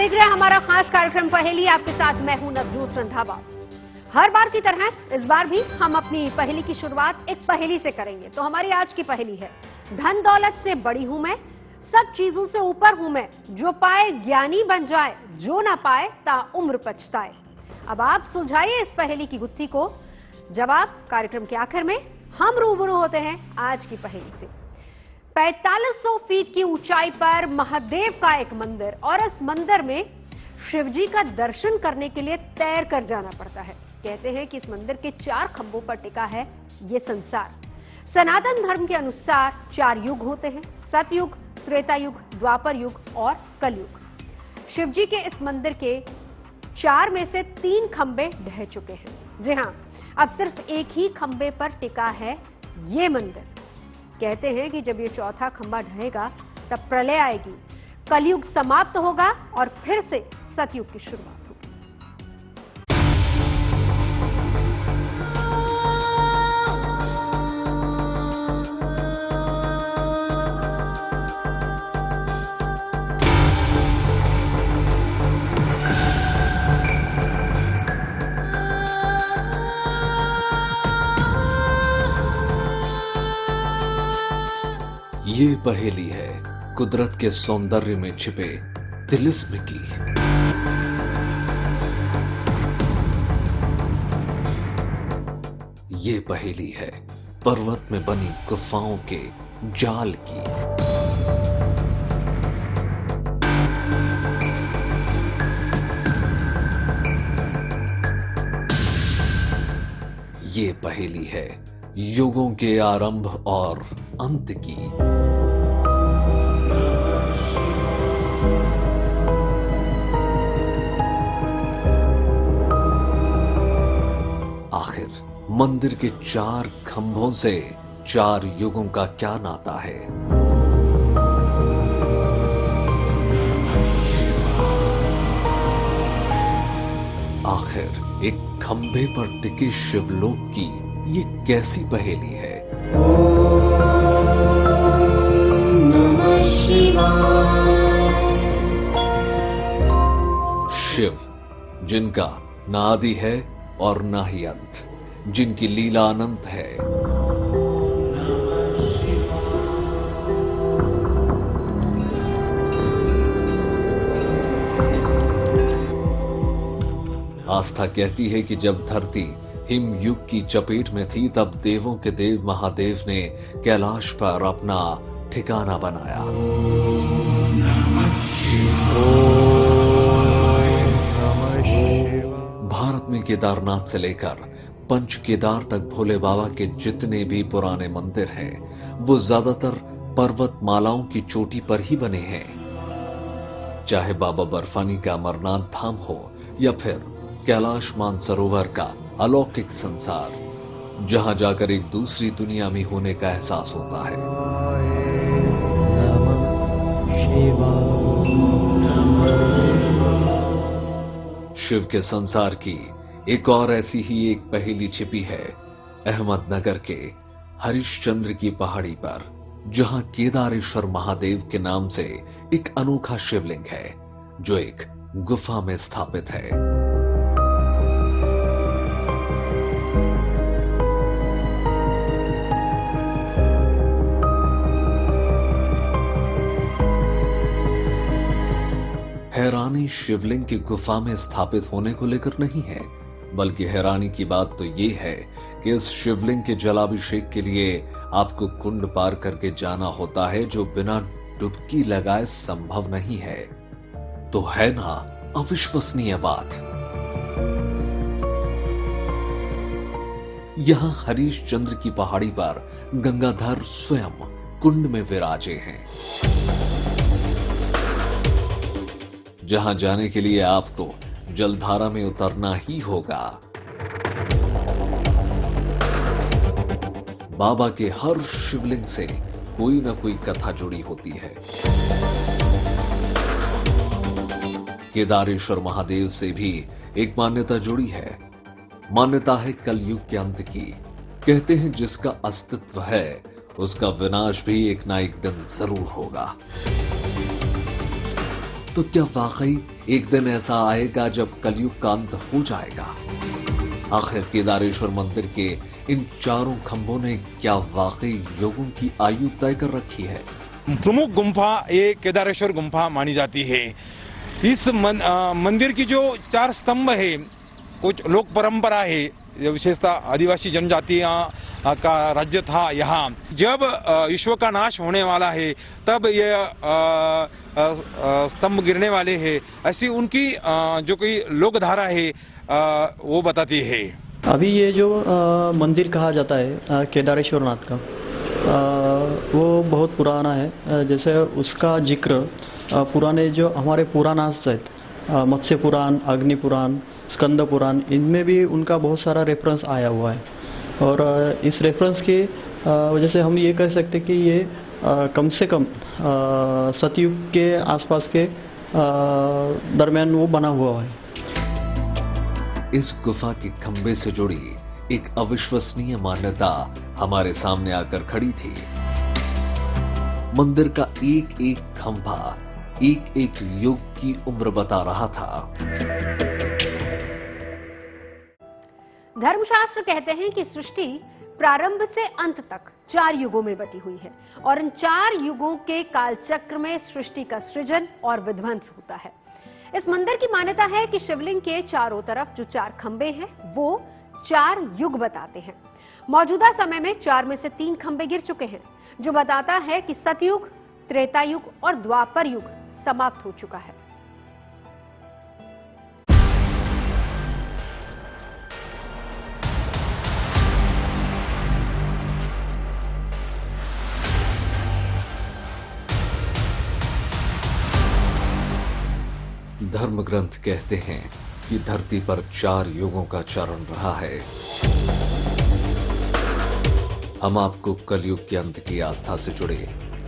देख रहे हैं हमारा खास कार्यक्रम पहेली। आपके साथ मैं हूं नवजोत रंधावा। हर बार की तरह इस बार भी हम अपनी पहेली की शुरुआत एक पहेली से करेंगे। तो हमारी आज की पहेली है, धन दौलत से बड़ी हूं मैं, सब चीजों से ऊपर हूं मैं, जो पाए ज्ञानी बन जाए, जो ना पाए ता उम्र पछताए। अब आप सुलझाइए इस पहेली की गुत्थी को। जवाब कार्यक्रम के आखिर में। हम रूबरू होते हैं आज की पहेली से। 4500 फीट की ऊंचाई पर महादेव का एक मंदिर, और इस मंदिर में शिवजी का दर्शन करने के लिए तैर कर जाना पड़ता है। कहते हैं कि इस मंदिर के 4 खंभों पर टिका है ये संसार। सनातन धर्म के अनुसार 4 युग होते हैं, सतयुग, त्रेता युग, द्वापर युग और कलयुग। शिवजी के इस मंदिर के 4 में से 3 खंभे ढह चुके हैं। जी हां, अब सिर्फ एक ही खंभे पर टिका है ये मंदिर। कहते हैं कि जब ये 4था खंभा ढहेगा तब प्रलय आएगी, कलयुग समाप्त होगा और फिर से सतयुग की शुरुआत होगी। ये पहेली है कुदरत के सौंदर्य में छिपे तिलिस्म की। ये पहेली है पर्वत में बनी गुफाओं के जाल की। ये पहेली है युगों के आरंभ और अंत की। आखिर मंदिर के 4 खंभों से 4 युगों का क्या नाता है? आखिर एक खंभे पर टिके शिवलोक की ये कैसी पहेली है? शिव, जिनका ना आदि है और ना ही अंत, जिनकी लीला अनंत है। आस्था कहती है कि जब धरती हिम युग की चपेट में थी तब देवों के देव महादेव ने कैलाश पर अपना ठिकाना बनाया। भारत में केदारनाथ से लेकर पंच केदार तक भोले बाबा के जितने भी पुराने मंदिर हैं, वो ज्यादातर पर्वत मालाओं की चोटी पर ही बने हैं। चाहे बाबा बर्फानी का अमरनाथ धाम हो या फिर कैलाश मानसरोवर का अलौकिक संसार, जहां जाकर एक दूसरी दुनिया में होने का एहसास होता है। शिव के संसार की एक और ऐसी ही एक पहेली छिपी है अहमदनगर के हरिश्चंद्र की पहाड़ी पर, जहां केदारेश्वर महादेव के नाम से एक अनोखा शिवलिंग है जो एक गुफा में स्थापित है। हैरानी शिवलिंग की गुफा में स्थापित होने को लेकर नहीं है, बल्कि हैरानी की बात तो यह है कि इस शिवलिंग के जलाभिषेक के लिए आपको कुंड पार करके जाना होता है, जो बिना डुबकी लगाए संभव नहीं है। तो है ना अविश्वसनीय बात। यहां हरिश्चंद्र की पहाड़ी पर गंगाधर स्वयं कुंड में विराजे हैं, जहां जाने के लिए आपको जलधारा में उतरना ही होगा। बाबा के हर शिवलिंग से कोई ना कोई कथा जुड़ी होती है। केदारेश्वर महादेव से भी एक मान्यता जुड़ी है। मान्यता है कलयुग के अंत की। कहते हैं जिसका अस्तित्व है उसका विनाश भी एक ना एक दिन जरूर होगा। तो क्या वाकई एक दिन ऐसा आएगा जब कलयुग का अंत हो जाएगा? आखिर केदारेश्वर मंदिर के इन चारों खंभों ने क्या वाकई युगों की आयु तय कर रखी है? प्रमुख गुम्फा ये केदारेश्वर गुम्फा मानी जाती है। इस मंदिर की जो 4 स्तंभ है, कुछ लोक परंपरा है, विशेषतः आदिवासी जनजातियां का राज्य था यहाँ। जब विश्व का नाश होने वाला है तब ये स्तंभ गिरने वाले हैं, ऐसी उनकी जो कोई लोकधारा है वो बताती है। अभी ये जो मंदिर कहा जाता है केदारेश्वर नाथ का, वो बहुत पुराना है। जैसे उसका जिक्र पुराने जो हमारे पुराणास है, मत्स्य पुराण, अग्नि पुराण, स्कंद पुराण, इनमें भी उनका बहुत सारा रेफरेंस आया हुआ है। और इस रेफरेंस की वजह से हम ये कह सकते कि ये कम से कम सतयुग के आसपास के दरमियान वो बना हुआ है। इस गुफा के खंभे से जुड़ी एक अविश्वसनीय मान्यता हमारे सामने आकर खड़ी थी। मंदिर का एक एक खंभा एक एक युग की उम्र बता रहा था। धर्मशास्त्र कहते हैं कि सृष्टि प्रारंभ से अंत तक 4 युगों में बटी हुई है और इन 4 युगों के कालचक्र में सृष्टि का सृजन और विध्वंस होता है। इस मंदिर की मान्यता है कि शिवलिंग के चारों तरफ जो 4 खंभे हैं वो 4 युग बताते हैं। मौजूदा समय में 4 में से 3 खंभे गिर चुके हैं, जो बताता है कि सतयुग, त्रेता युग और द्वापर युग समाप्त हो चुका है। धर्म ग्रंथ कहते हैं कि धरती पर 4 युगों का चरण रहा है। हम आपको कलयुग के अंत की आस्था से जुड़े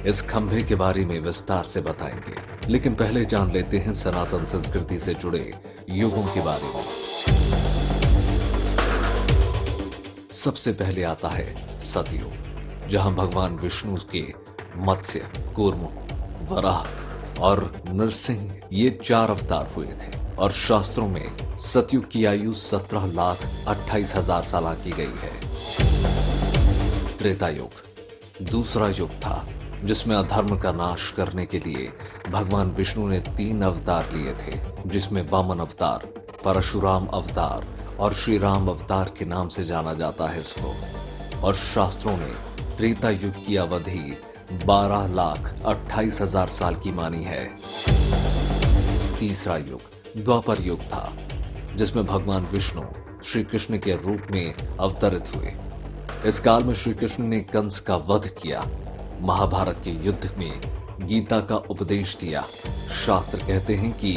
इस खंभे के बारे में विस्तार से बताएंगे, लेकिन पहले जान लेते हैं सनातन संस्कृति से जुड़े युगों के बारे में। सबसे पहले आता है सतयुग, जहां भगवान विष्णु के मत्स्य, कूर्म, वराह और नरसिंह ये 4 अवतार हुए थे और शास्त्रों में सतयुग की आयु 17,28,000 साल की गई है। त्रेता युग दूसरा युग था जिसमें अधर्म का नाश करने के लिए भगवान विष्णु ने 3 अवतार लिए थे, जिसमें वामन अवतार, परशुराम अवतार और श्री राम अवतार के नाम से जाना जाता है इसको। और शास्त्रों ने त्रेता युग की अवधि 12,28,000 साल की मानी है। तीसरा युग द्वापर युग था, जिसमें भगवान विष्णु श्री कृष्ण के रूप में अवतरित हुए। इस काल में श्री कृष्ण ने कंस का वध किया, महाभारत के युद्ध में गीता का उपदेश दिया। शास्त्र कहते हैं कि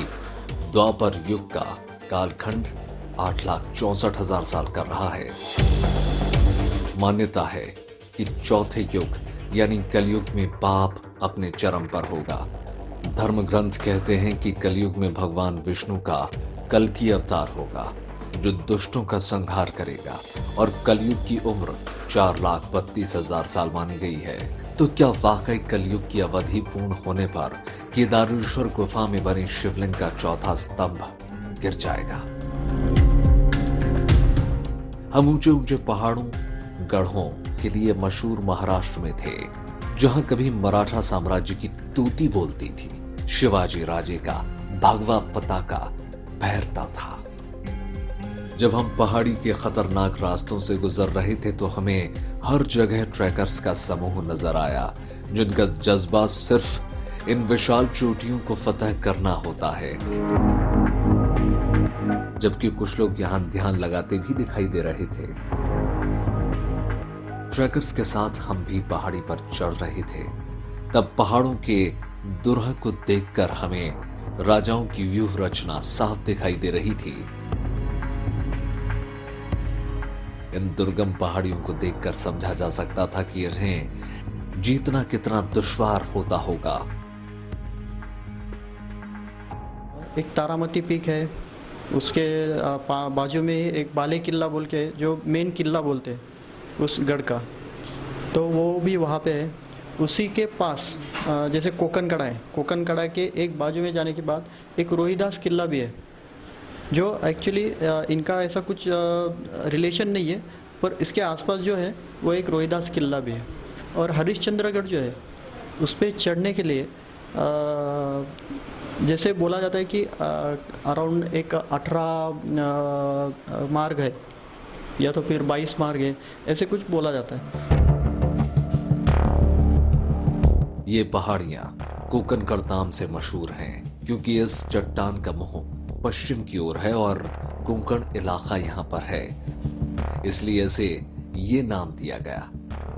द्वापर युग का कालखंड 8,64,000 साल का रहा है। मान्यता है कि चौथे युग यानी कलयुग में पाप अपने चरम पर होगा। धर्म ग्रंथ कहते हैं कि कलयुग में भगवान विष्णु का कल्कि अवतार होगा, जो दुष्टों का संहार करेगा और कलयुग की उम्र 4,32,000 साल मानी गई है। तो क्या वाकई कलयुग की अवधि पूर्ण होने पर केदारेश्वर गुफा में बने शिवलिंग का चौथा स्तंभ गिर जाएगा? हम ऊंचे ऊंचे पहाड़ों, गढ़ों के लिए मशहूर महाराष्ट्र में थे, जहां कभी मराठा साम्राज्य की तूती बोलती थी। शिवाजी राजे का भगवा पताका फहरता था। जब हम पहाड़ी के खतरनाक रास्तों से गुजर रहे थे तो हमें हर जगह ट्रैकर्स का समूह नजर आया, जिनका जज्बा सिर्फ इन विशाल चोटियों को फतह करना होता है। जबकि कुछ लोग यहां ध्यान लगाते भी दिखाई दे रहे थे। ट्रैकर्स के साथ हम भी पहाड़ी पर चढ़ रहे थे। तब पहाड़ों के दुर्ह को देखकर हमें राजाओं की व्यूह रचना साफ दिखाई दे रही थी। इन दुर्गम पहाड़ियों को देखकर समझा जा सकता था कि इन्हें जीतना कितना दुश्वार होता होगा। एक तारामती पीक है, उसके बाजू में एक बाले किला बोल के जो मेन किला बोलते हैं उस गढ़ का, तो वो भी वहाँ पे है। उसी के पास जैसे कोकन कड़ा है, कोकन कड़ा के एक बाजू में जाने के बाद एक रोहिदास किला भी है, जो एक्चुअली इनका ऐसा कुछ रिलेशन नहीं है, पर इसके आसपास जो है वो एक रोहिदास किला भी है। और हरिश्चंद्रगढ़ जो है उस पर चढ़ने के लिए जैसे बोला जाता है कि अराउंड एक 18 मार्ग है या तो फिर 22 मार्ग है, ऐसे कुछ बोला जाता है। ये पहाड़ियां कोकनकड़ नाम से मशहूर हैं क्योंकि इस चट्टान का मुंह पश्चिम की ओर है और कोंकण इलाका यहां पर है, इसलिए इसे ये नाम दिया गया।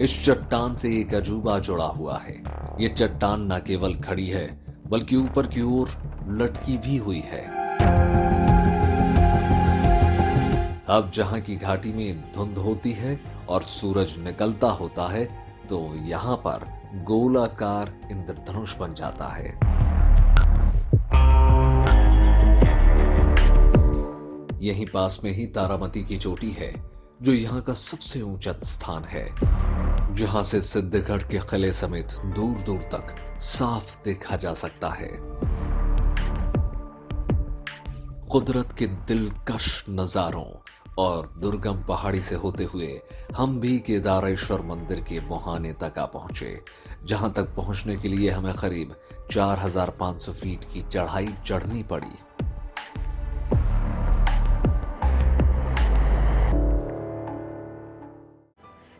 इस चट्टान से एक अजूबा जुड़ा हुआ है। ये चट्टान न केवल खड़ी है बल्कि ऊपर की ओर लटकी भी हुई है। अब जहां की घाटी में धुंध होती है और सूरज निकलता होता है तो यहां पर गोलाकार इंद्रधनुष बन जाता है। यहीं पास में ही तारामती की चोटी है जो यहां का सबसे ऊंचा स्थान है, जहां से सिद्धगढ़ के किले समेत दूर दूर तक साफ देखा जा सकता है। कुदरत के दिलकश नजारों और दुर्गम पहाड़ी से होते हुए हम भी केदारेश्वर मंदिर के मुहाने तक आ पहुंचे, जहां तक पहुंचने के लिए हमें करीब 4500 फीट की चढ़ाई चढ़नी पड़ी।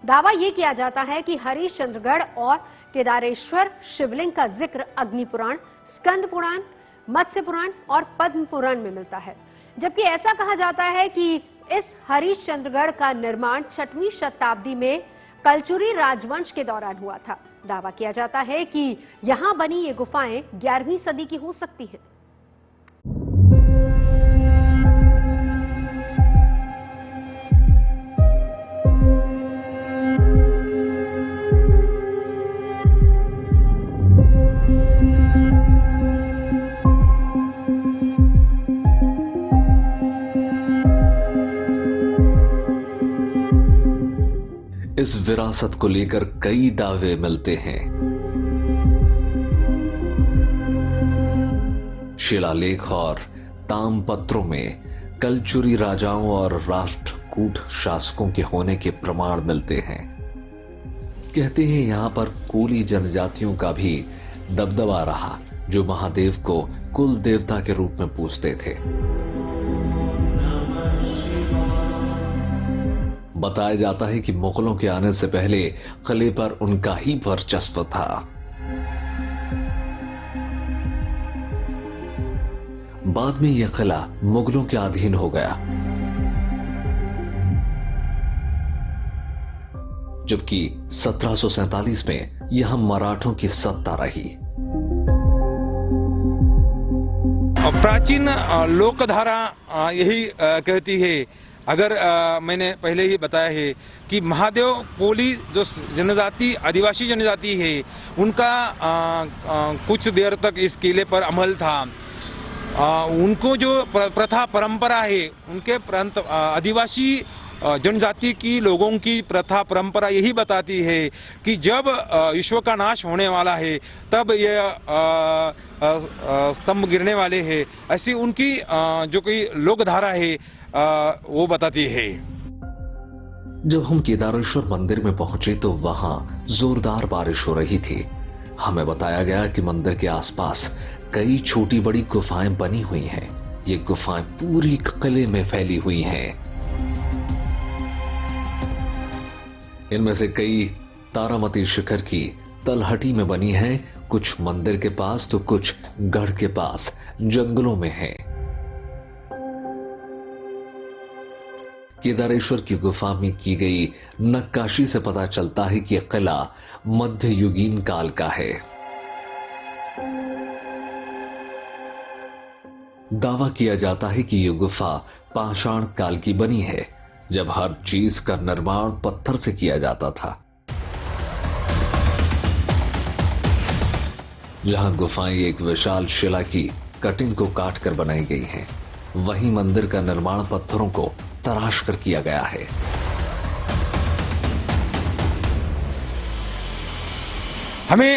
दावा ये किया जाता है कि हरिश्चंद्रगढ़ और केदारेश्वर शिवलिंग का जिक्र अग्नि पुराण, स्कंद पुराण, मत्स्य पुराण और पद्म पुराण में मिलता है, जबकि ऐसा कहा जाता है कि इस हरिश्चंद्रगढ़ का निर्माण 6वीं शताब्दी में कलचुरी राजवंश के दौरान हुआ था। दावा किया जाता है कि यहां बनी ये गुफाएं 11वीं सदी की हो सकती हैं। इस विरासत को लेकर कई दावे मिलते हैं। शिलालेख और तामपत्रों में कलचुरी राजाओं और राष्ट्रकूट शासकों के होने के प्रमाण मिलते हैं। कहते हैं यहां पर कोली जनजातियों का भी दबदबा रहा, जो महादेव को कुल देवता के रूप में पूजते थे। बताया जाता है कि मुगलों के आने से पहले किले पर उनका ही वर्चस्व था। बाद में यह किला मुगलों के अधीन हो गया, जबकि 1747 में यहां मराठों की सत्ता रही। प्राचीन लोकधारा यही कहती है, अगर मैंने पहले ही बताया है कि महादेव कोली जो जनजाति, आदिवासी जनजाति है, उनका कुछ देर तक इस किले पर अमल था। उनको जो प्रथा परंपरा है, उनके प्रांत आदिवासी जनजाति की लोगों की प्रथा परंपरा यही बताती है कि जब विश्व का नाश होने वाला है तब ये स्तंभ गिरने वाले हैं। ऐसी उनकी जो कोई लोकधारा है वो बताती है। जब हम केदारेश्वर मंदिर में पहुंचे तो वहां जोरदार बारिश हो रही थी। हमें बताया गया कि मंदिर के आसपास कई छोटी बड़ी गुफाएं बनी हुई हैं। ये गुफाएं पूरी किले में फैली हुई हैं। इनमें से कई तारामती शिखर की तलहटी में बनी हैं, कुछ मंदिर के पास तो कुछ गढ़ के पास जंगलों में हैं। केदारेश्वर की गुफा में की गई नक्काशी से पता चलता है कि यह किला मध्ययुगीन काल का है। दावा किया जाता है कि यह गुफा पाषाण काल की बनी है, जब हर चीज का निर्माण पत्थर से किया जाता था। जहां गुफाएं एक विशाल शिला की कटिंग को काटकर बनाई गई हैं, वहीं मंदिर का निर्माण पत्थरों को तराश कर किया गया है। हमें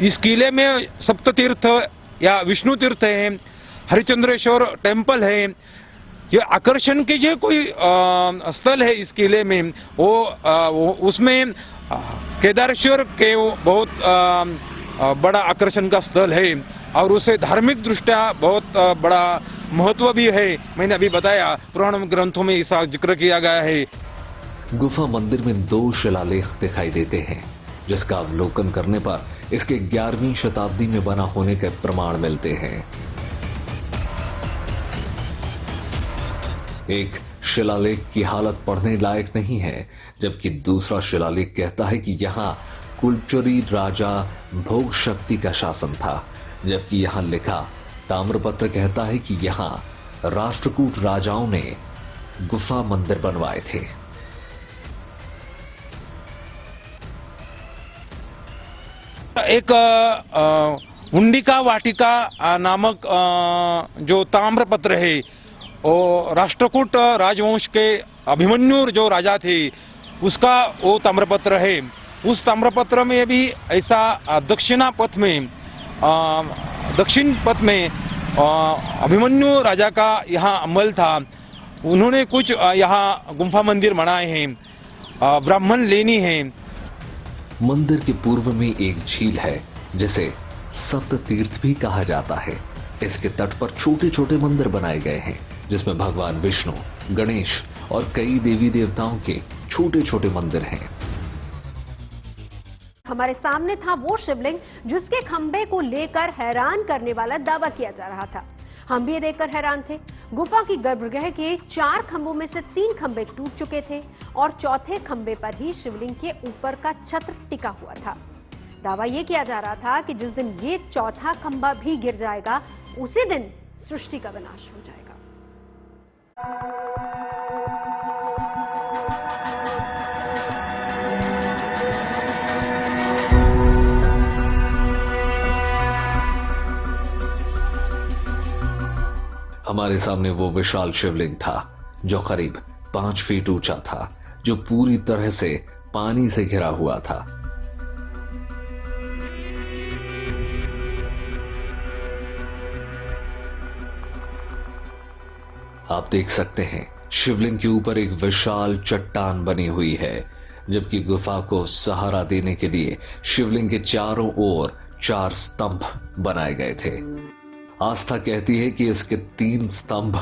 इस किले में सप्त तीर्थ या विष्णु तीर्थ है, हरिचंद्रेश्वर टेम्पल है, ये आकर्षण के जो कोई स्थल है इस किले में वो उसमें केदारेश्वर के वो बहुत बड़ा आकर्षण का स्थल है और उसे धार्मिक दृष्टया बहुत बड़ा महत्व भी है। मैंने अभी बताया पुराण ग्रंथों में इसका जिक्र किया गया है। गुफा मंदिर में 2 शिलालेख दिखाई देते हैं, जिसका अवलोकन करने पर इसके 11वीं शताब्दी में बना होने के प्रमाण मिलते हैं। एक शिलालेख की हालत पढ़ने लायक नहीं है, जबकि दूसरा शिलालेख कहता है कि यहां कुलचरी राजा भोग शक्ति का शासन था, जबकि यहां लिखा ताम्रपत्र कहता है कि यहां राष्ट्रकूट राजाओं ने गुफा मंदिर बनवाए थे। एक हुंडिका वाटिका नामक जो ताम्रपत्र है वो राष्ट्रकूट राजवंश के अभिमन्यु जो राजा थे उसका वो ताम्रपत्र है। उस ताम्रपत्र में भी ऐसा दक्षिण पथ में अभिमन्यु राजा का यहाँ अमल था। उन्होंने कुछ यहाँ गुफा मंदिर बनाए हैं, ब्राह्मण लेनी है। मंदिर के पूर्व में एक झील है जिसे सप्त तीर्थ भी कहा जाता है। इसके तट पर छोटे छोटे मंदिर बनाए गए हैं, जिसमें भगवान विष्णु, गणेश और कई देवी देवताओं के छोटे छोटे मंदिर हैं। हमारे सामने था वो शिवलिंग जिसके खंभे को लेकर हैरान करने वाला दावा किया जा रहा था। हम भी ये देखकर हैरान थे। गुफा की गर्भगृह के 4 खंभों में से 3 खंभे टूट चुके थे और चौथे खंभे पर ही शिवलिंग के ऊपर का छत्र टिका हुआ था। दावा ये किया जा रहा था कि जिस दिन ये चौथा खंभा भी गिर जाएगा उसी दिन सृष्टि का विनाश हो जाएगा। हमारे सामने वो विशाल शिवलिंग था जो करीब 5 फीट ऊंचा था, जो पूरी तरह से पानी से घिरा हुआ था। आप देख सकते हैं शिवलिंग के ऊपर एक विशाल चट्टान बनी हुई है, जबकि गुफा को सहारा देने के लिए शिवलिंग के चारों ओर 4 स्तंभ बनाए गए थे। आस्था कहती है कि इसके 3 स्तंभ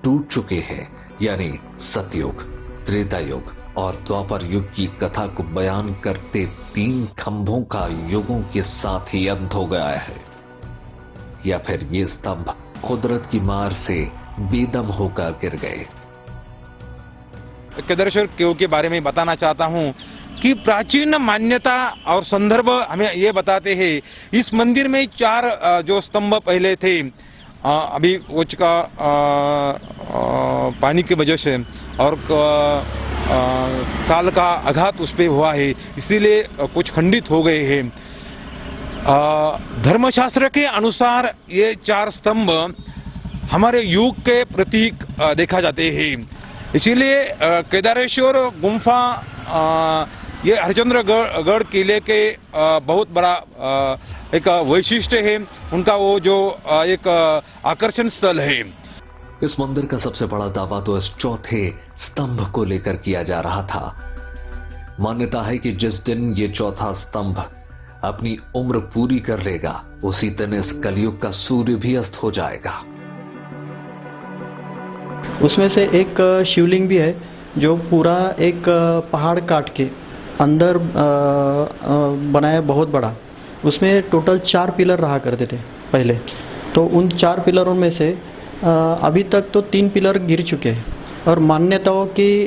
टूट चुके हैं, यानी सतयुग, त्रेता युग और द्वापर युग की कथा को बयान करते 3 खंभों का युगों के साथ ही अंत हो गया है, या फिर ये स्तंभ कुदरत की मार से बेदम होकर गिर गए। केदारेश्वर केव के बारे में बताना चाहता हूं कि प्राचीन मान्यता और संदर्भ हमें ये बताते हैं। इस मंदिर में 4 जो स्तंभ पहले थे, अभी कुछ का पानी की वजह से और काल का आघात उस पर हुआ है, इसीलिए कुछ खंडित हो गए हैं। धर्मशास्त्र के अनुसार ये 4 स्तंभ हमारे युग के प्रतीक देखा जाते हैं। इसीलिए केदारेश्वर गुफा ये हरिश्चंद्रगढ़ किले के बहुत बड़ा एक वैशिष्ट्य है, उनका वो जो एक आकर्षण स्थल है। इस मंदिर का सबसे बड़ा दावा तो इस चौथे स्तंभ को लेकर किया जा रहा था। मान्यता है कि जिस दिन ये चौथा स्तंभ अपनी उम्र पूरी कर लेगा, उसी दिन इस कलयुग का सूर्य भी अस्त हो जाएगा। उसमें से एक शिवलिंग भी है जो पूरा एक पहाड़ काट के अंदर बनाया, बहुत बड़ा। उसमें टोटल 4 पिलर रहा करते थे पहले। तो उन 4 पिलरों में से अभी तक तो 3 पिलर गिर चुके हैं, और मान्यताओं की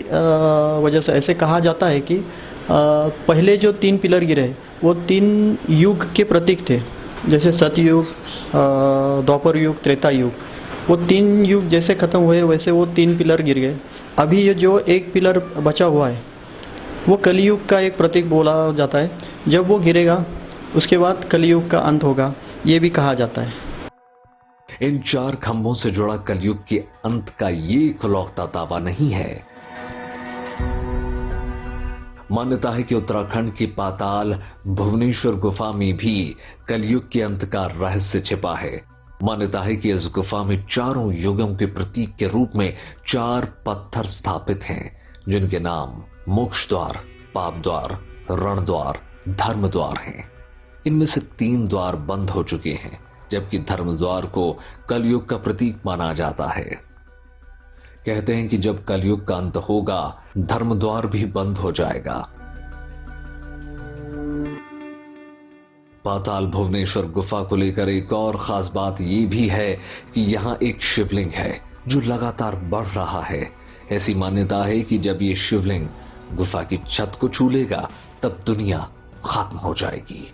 वजह से ऐसे कहा जाता है कि पहले जो 3 पिलर गिरे वो 3 युग के प्रतीक थे, जैसे सतयुग, द्वापर युग, त्रेता युग। वो 3 युग जैसे खत्म हुए वैसे वो 3 पिलर गिर गए। अभी ये जो एक पिलर बचा हुआ है वो कलियुग का एक प्रतीक बोला जाता है। जब वो गिरेगा उसके बाद कलियुग का अंत होगा, ये भी कहा जाता है। इन 4 खंभों से जुड़ा कलयुग के अंत का ये इकलौता दावा नहीं है। मान्यता है कि उत्तराखंड की पाताल भुवनेश्वर गुफा में भी कलयुग के अंत का रहस्य छिपा है। मान्यता है कि इस गुफा में चारों युगों के प्रतीक के रूप में 4 पत्थर स्थापित हैं, जिनके नाम मोक्ष द्वार, पाप द्वार, रण द्वार, धर्म द्वार हैं। इनमें से 3 द्वार बंद हो चुके हैं, जबकि धर्म द्वार को कलयुग का प्रतीक माना जाता है। कहते हैं कि जब कलयुग का अंत होगा, धर्म द्वार भी बंद हो जाएगा। पाताल भुवनेश्वर गुफा को लेकर एक और खास बात यह भी है कि यहां एक शिवलिंग है जो लगातार बढ़ रहा है। ऐसी मान्यता है कि जब ये शिवलिंग गुफा की छत को छू लेगा, तब दुनिया खत्म हो जाएगी।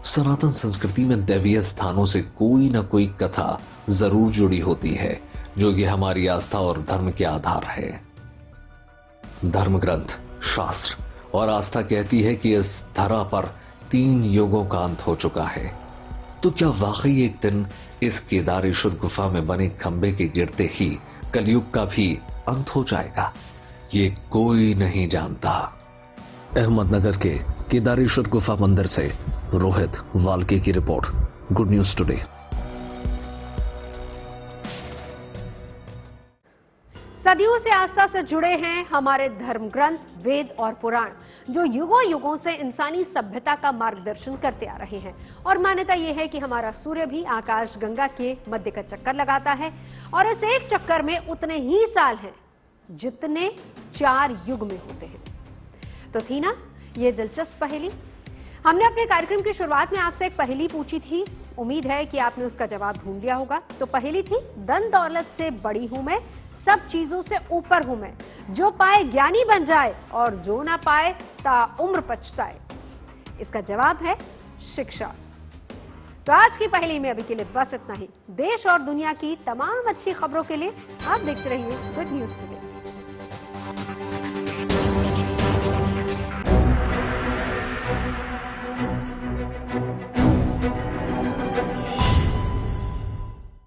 सनातन संस्कृति में दैवीय स्थानों से कोई न कोई कथा जरूर जुड़ी होती है, जो कि हमारी आस्था और धर्म के आधार है। धर्म ग्रंथ, शास्त्र और आस्था कहती है कि इस धरा पर 3 युगों का अंत हो चुका है। तो क्या वाकई एक दिन इस केदारेश्वर गुफा में बने खंबे के गिरते ही कलयुग का भी अंत हो जाएगा? ये कोई नहीं जानता। अहमदनगर के केदारेश्वर गुफा मंदिर से रोहित वाल्के की रिपोर्ट, गुड न्यूज टुडे। सदियों से आस्था से जुड़े हैं हमारे धर्म ग्रंथ, वेद और पुराण, जो युगों युगों से इंसानी सभ्यता का मार्गदर्शन करते आ रहे हैं। और मान्यता यह है कि हमारा सूर्य भी आकाश गंगा के मध्य का चक्कर लगाता है, और इस एक चक्कर में उतने ही साल हैं जितने 4 युग में होते हैं। तो थी ना ये दिलचस्प पहेली। हमने अपने कार्यक्रम की शुरुआत में आपसे एक पहेली पूछी थी, उम्मीद है कि आपने उसका जवाब ढूंढ लिया होगा। तो पहेली थी, धन दौलत से बड़ी हूं मैं, सब चीजों से ऊपर हूं मैं, जो पाए ज्ञानी बन जाए और जो ना पाए ता उम्र पछताए। इसका जवाब है शिक्षा। तो आज की पहेली में अभी के लिए बस इतना ही। देश और दुनिया की तमाम अच्छी खबरों के लिए आप देखते रहिए गुड न्यूज टुडे।